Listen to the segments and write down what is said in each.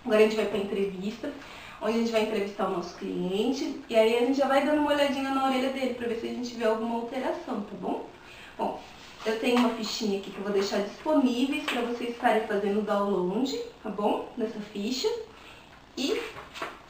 Agora a gente vai para a entrevista, onde a gente vai entrevistar o nosso cliente e aí a gente já vai dando uma olhadinha na orelha dele para ver se a gente vê alguma alteração, tá bom? Bom, eu tenho uma fichinha aqui que eu vou deixar disponíveis para vocês estarem fazendo o download, tá bom? Dessa ficha. E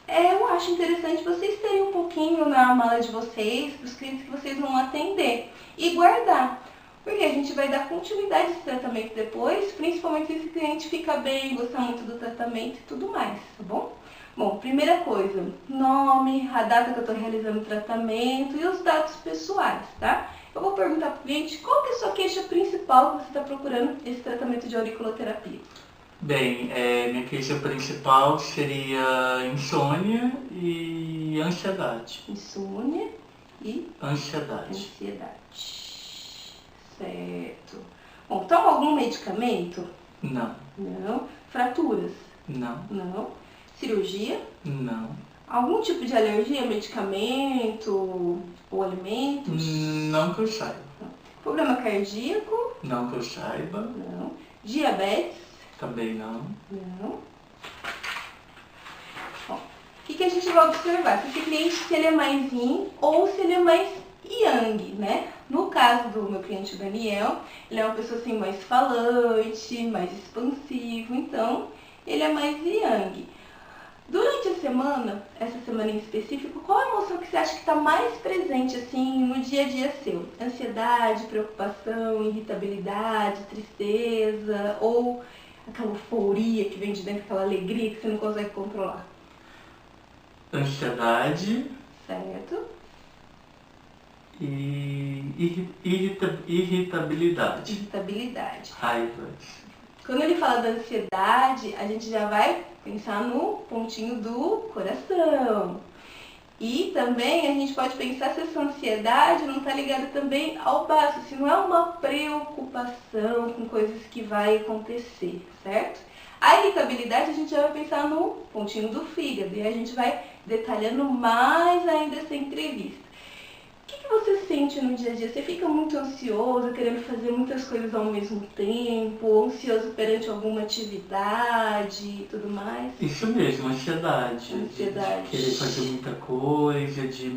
eu acho interessante vocês terem um pouquinho na mala de vocês, para os clientes que vocês vão atender, e guardar. Porque a gente vai dar continuidade a esse tratamento depois, principalmente se esse cliente fica bem, gostar muito do tratamento e tudo mais, tá bom? Bom, primeira coisa, nome, a data que eu estou realizando o tratamento e os dados pessoais, tá? Eu vou perguntar para o cliente qual que é a sua queixa principal que você está procurando esse tratamento de auriculoterapia. Bem, minha queixa principal seria insônia e ansiedade. Insônia e Ansiedade. Certo. Bom, toma algum medicamento? Não. Não. Fraturas? Não. Não. Cirurgia? Não. Algum tipo de alergia a medicamento ou alimentos? Não que eu saiba. Não. Problema cardíaco? Não que eu saiba. Não. Diabetes? Também não. Não. Bom, o que a gente vai observar? Se esse cliente se ele é mais yin ou se ele é mais yang, né? No caso do meu cliente Daniel, ele é uma pessoa assim mais falante, mais expansivo, então ele é mais yang. Durante a semana, essa semana em específico, qual a emoção que você acha que está mais presente assim no dia a dia seu? Ansiedade, preocupação, irritabilidade, tristeza ou aquela euforia que vem de dentro, aquela alegria que você não consegue controlar? Ansiedade. Certo. E irritabilidade. Irritabilidade. Raiva. Quando ele fala da ansiedade, a gente já vai pensar no pontinho do coração. E também a gente pode pensar se essa ansiedade não está ligada também ao baço, se não é uma preocupação com coisas que vai acontecer, certo? A irritabilidade a gente já vai pensar no pontinho do fígado e a gente vai detalhando mais ainda essa entrevista. O que você sente no dia a dia? Você fica muito ansioso, querendo fazer muitas coisas ao mesmo tempo, ansioso perante alguma atividade e tudo mais? Isso mesmo, ansiedade. Ansiedade. De querer fazer muita coisa, de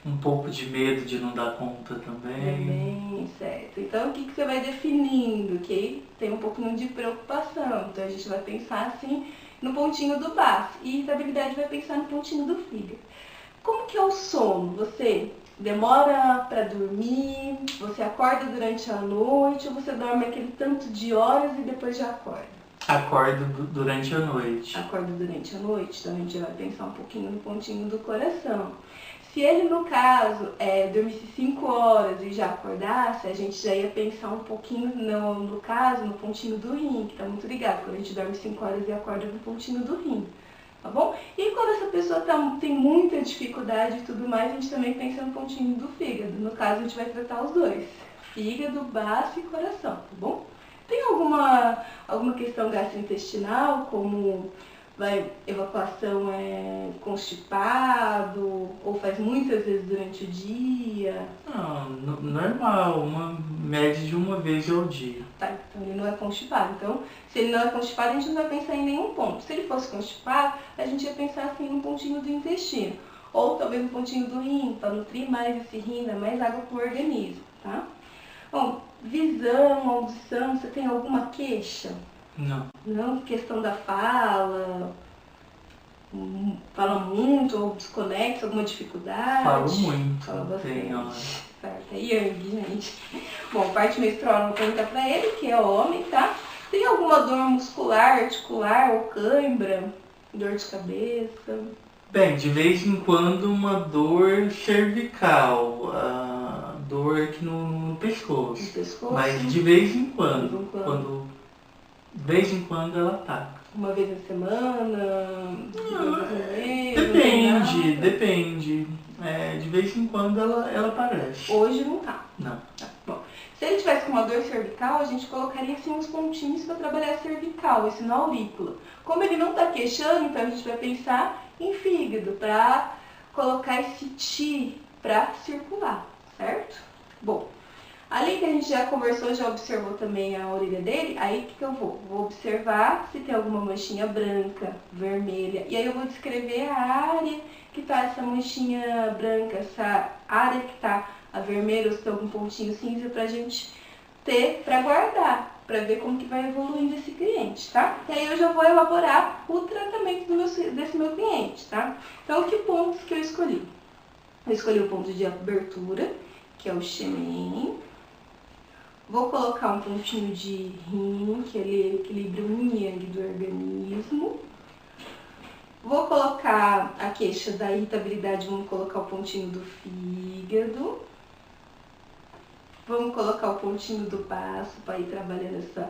um pouco de medo de não dar conta também. Certo. Então o que você vai definindo? Que aí tem um pouquinho de preocupação. Então a gente vai pensar assim no pontinho do baço. E irritabilidade vai pensar no pontinho do fígado. Como que é o sono? Você demora para dormir? Você acorda durante a noite ou você dorme aquele tanto de horas e depois já acorda? Acordo durante a noite. Acorda durante a noite, então a gente vai pensar um pouquinho no pontinho do coração. Se ele, no caso, dormisse 5 horas e já acordasse, a gente já ia pensar um pouquinho, no caso, no pontinho do rim, que está muito ligado, quando a gente dorme 5 horas e acorda no pontinho do rim. Tá bom? E quando essa pessoa tem muita dificuldade e tudo mais, a gente também pensa no pontinho do fígado. No caso, a gente vai tratar os dois. Fígado, baço e coração, tá bom? Tem alguma questão gastrointestinal, como evacuação constipado, ou faz muitas vezes durante o dia? Não, normal, uma média de uma vez ao dia. Tá, então ele não é constipado. Então, se ele não é constipado, a gente não vai pensar em nenhum ponto. Se ele fosse constipado, a gente ia pensar assim no pontinho do intestino. Ou talvez no pontinho do rim, para nutrir mais esse rim, dar mais água para o organismo, tá? Bom, visão, audição, você tem alguma queixa? Não. Não? Questão da fala? Fala muito ou desconecta, alguma dificuldade? Falo muito. Fala bastante. Tem, ó. Certo, é Yang, gente. Bom, parte menstrual, vou perguntar pra ele, que é homem, tá? Tem alguma dor muscular, articular ou cãibra? Dor de cabeça? Bem, de vez em quando uma dor cervical, dor aqui no pescoço. No pescoço? Mas de vez em quando. De vez em quando ela ataca. Uma vez na semana? Depende. De vez em quando ela aparece. Hoje não tá. Não. Tá bom. Se ele tivesse com uma dor cervical, a gente colocaria assim uns pontinhos para trabalhar a cervical, esse na aurícula. Como ele não está queixando, então a gente vai pensar em fígado, para colocar esse ti para circular, certo? Bom, Ali que a gente já conversou, já observou também a orelha dele, aí o que eu vou? Vou observar se tem alguma manchinha branca, vermelha, e aí eu vou descrever a área que tá essa manchinha branca, essa área que tá a vermelha, ou se tem algum pontinho cinza pra gente ter, pra guardar, pra ver como que vai evoluindo esse cliente, tá? E aí eu já vou elaborar o tratamento desse meu cliente, tá? Então, que pontos que eu escolhi? Eu escolhi o ponto de abertura, que é o Xemen. Vou colocar um pontinho de rim, que ele equilibra o yin yang do organismo. Vou colocar a queixa da irritabilidade, vamos colocar o pontinho do fígado. Vamos colocar o pontinho do baço para ir trabalhando essa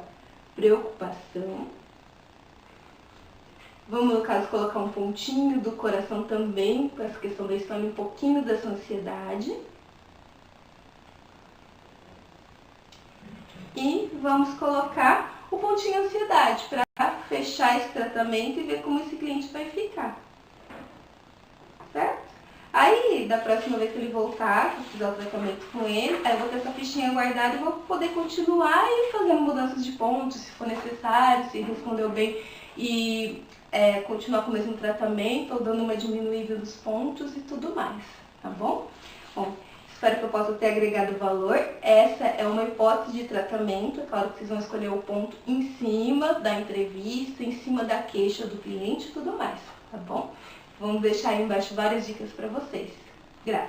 preocupação. Vamos, no caso, colocar um pontinho do coração também, para essa questão da insônia, um pouquinho dessa ansiedade. E vamos colocar o pontinho ansiedade para fechar esse tratamento e ver como esse cliente vai ficar. Certo? Aí, da próxima vez que ele voltar, que eu fizer o tratamento com ele, aí eu vou ter essa fichinha guardada e vou poder continuar e fazendo mudanças de pontos, se for necessário, se respondeu bem e continuar com o mesmo tratamento ou dando uma diminuída dos pontos e tudo mais, tá bom? Bom, espero que eu possa ter agregado valor. Essa é uma hipótese de tratamento. É claro que vocês vão escolher o ponto em cima da entrevista, em cima da queixa do cliente e tudo mais, tá bom? Vamos deixar aí embaixo várias dicas para vocês. Grata!